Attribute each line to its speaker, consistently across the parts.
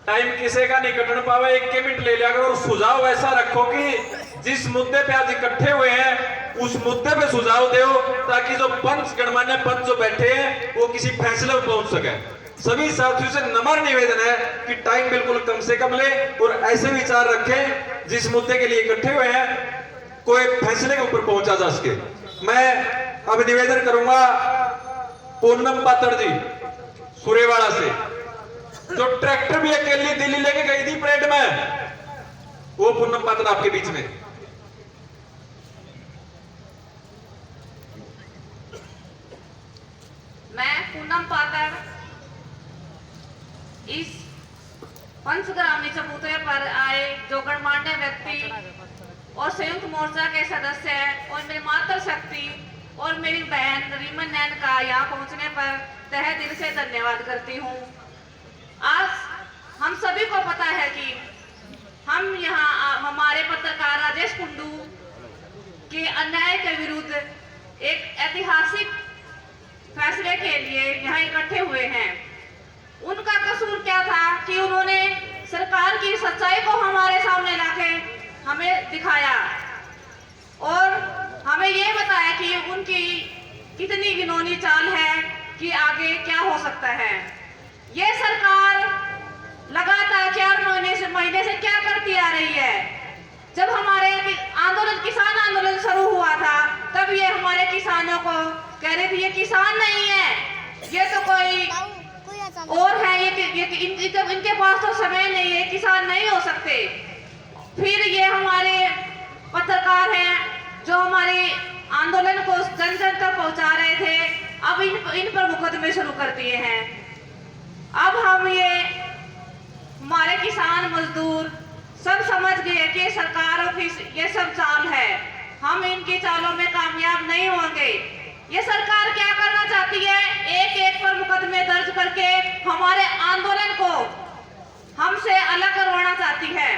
Speaker 1: Time किसी का नहीं कटन पावे, 1 मिनट ले लिया करो और सुझाव ऐसा रखो कि जिस मुद्दे पे आज इकट्ठे हुए हैं उस मुद्दे पे सुझाव दो, ताकि जो पंच गणमान्य पंच जो बैठे हैं वो किसी फैसले पर पहुंच सके। सभी साथियों से नम्र निवेदन है कि टाइम बिल्कुल कम से कम ले और ऐसे विचार रखें जिस मुद्दे के लिए इकट्ठे हुए हैं कोई फैसले के ऊपर पहुंचा जा सके। मैं अब निवेदन करूंगा पूनम पात्र जी सुरेवाड़ा से, जो ट्रैक्टर भी अकेली दिल्ली लेके गई थी परेड में, वो पूनम पात्र आपके बीच में।
Speaker 2: मैं पूनम पात्र इस पंचग्रामी चबूतरे पर आए जो गणमान्य व्यक्ति और संयुक्त मोर्चा के सदस्य हैं और मेरी मातृ शक्ति और मेरी बहन रीमन नैन का यहाँ पहुँचने पर तहे दिल से धन्यवाद करती हूँ। आज हम सभी को पता है कि हम यहाँ हमारे पत्रकार राजेश कुंडू के अन्याय के विरुद्ध एक ऐतिहासिक फैसले के लिए यहाँ इकट्ठे हुए हैं। उनका कसूर क्या था कि उन्होंने सरकार की सच्चाई को हमारे सामने लाके हमें दिखाया और हमें ये बताया कि उनकी कितनी घिनौनी चाल है कि आगे क्या हो सकता है। ये सरकार लगातार 4 महीने से क्या करती आ रही है। जब हमारे आंदोलन किसान आंदोलन शुरू हुआ था तब ये हमारे किसानों को कह रहे थे ये किसान नहीं है, ये तो कोई और है, इनके पास तो समय नहीं है, किसान नहीं हो सकते। फिर ये हमारे पत्रकार हैं जो हमारे आंदोलन को जन जन तक पहुंचा रहे थे, अब इन पर मुकदमे शुरू कर दिए हैं। अब हम ये हमारे किसान मजदूर सब समझ गए कि सरकारों की ये सब चाल है, हम इनकी चालों में कामयाब नहीं होंगे। ये सरकार क्या करना चाहती है, एक एक पर मुकदमे दर्ज करके हमारे आंदोलन को हमसे अलग करवाना चाहती है।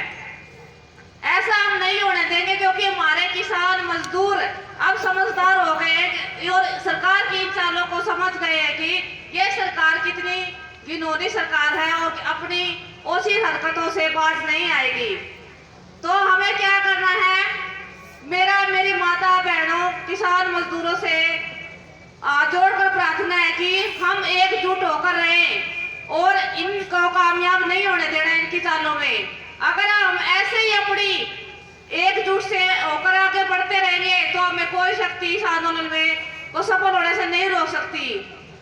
Speaker 2: ऐसा हम नहीं होने देंगे क्योंकि हमारे किसान मजदूर अब समझदार हो गए और सरकार की इन चालों को समझ गए हैं कि ये सरकार कितनी घिनौनी सरकार है और अपनी ओछी हरकतों से बाज नहीं आएगी। तो हमें क्या करना है, मेरी माता बहनों किसान मजदूरों से जोड़कर प्रार्थना है कि हम एकजुट होकर रहें और इनको कामयाब नहीं होने देना इनकी चालों में। अगर हम ऐसे ही अपनी एकजुट से होकर आगे बढ़ते रहेंगे तो हमें कोई शक्ति इस आंदोलन में को सफल होने से नहीं रोक सकती।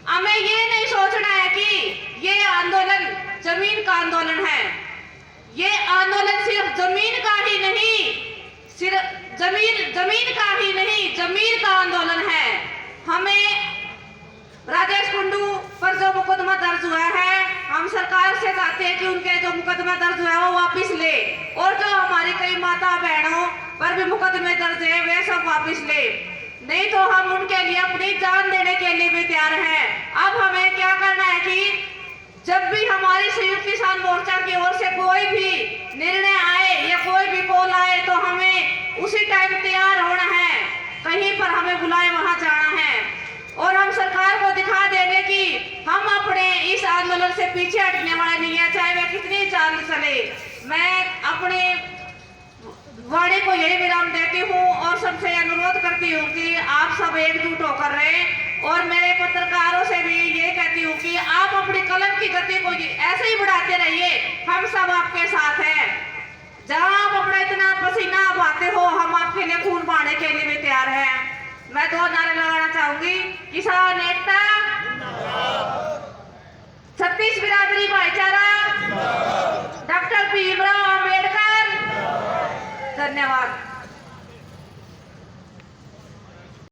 Speaker 2: हमें ये नहीं सोचना है कि ये आंदोलन जमीन का आंदोलन है, ये आंदोलन सिर्फ जमीन का ही नहीं, सिर्फ जमीन का ही नहीं, जमीन का आंदोलन है। हमें राजेश कुंडू पर जो मुकदमा दर्ज हुआ है, हम सरकार से चाहते हैं कि उनके जो मुकदमा दर्ज हुआ है वो वापस ले, और जो हमारी कई माता बहनों पर भी मुकदमे दर्ज है वे सब वापस ले, नहीं तो हम उनके लिए अपनी जान देने के लिए भी तैयार हैं। अब हमें क्या करना है कि जब भी हमारी संयुक्त किसान मोर्चा की ओर से कोई भी निर्णय आए या कोई भी कॉल आए तो हमें उसी टाइम तैयार होना है, कहीं पर हमें बुलाए वहां जाना है और हम सरकार को दिखा देंगे कि हम अपने इस आंदोलन से पीछे हटने वाले नहीं है, चाहे वह कितनी चाल चले। मैं अपने वाणी को यही विराम देती हूँ और सबसे अनुरोध करती हूँ कि आप सब एकजुट होकर रहें, और मेरे पत्रकारों से भी ये कहती हूँ कि आप अपनी कलम की गति को ऐसे ही बढ़ाते रहिए, हम सब आपके साथ हैं। जहाँ आप अपना इतना पसीना बहाते हो हम आपके लिए खून बहाने के लिए भी तैयार हैं। मैं 2 नारे लगाना चाहूंगी, किसान एकता, छत्तीस बिरादरी भाईचारा, डॉक्टर भीमराव अम्बेडकर। धन्यवाद।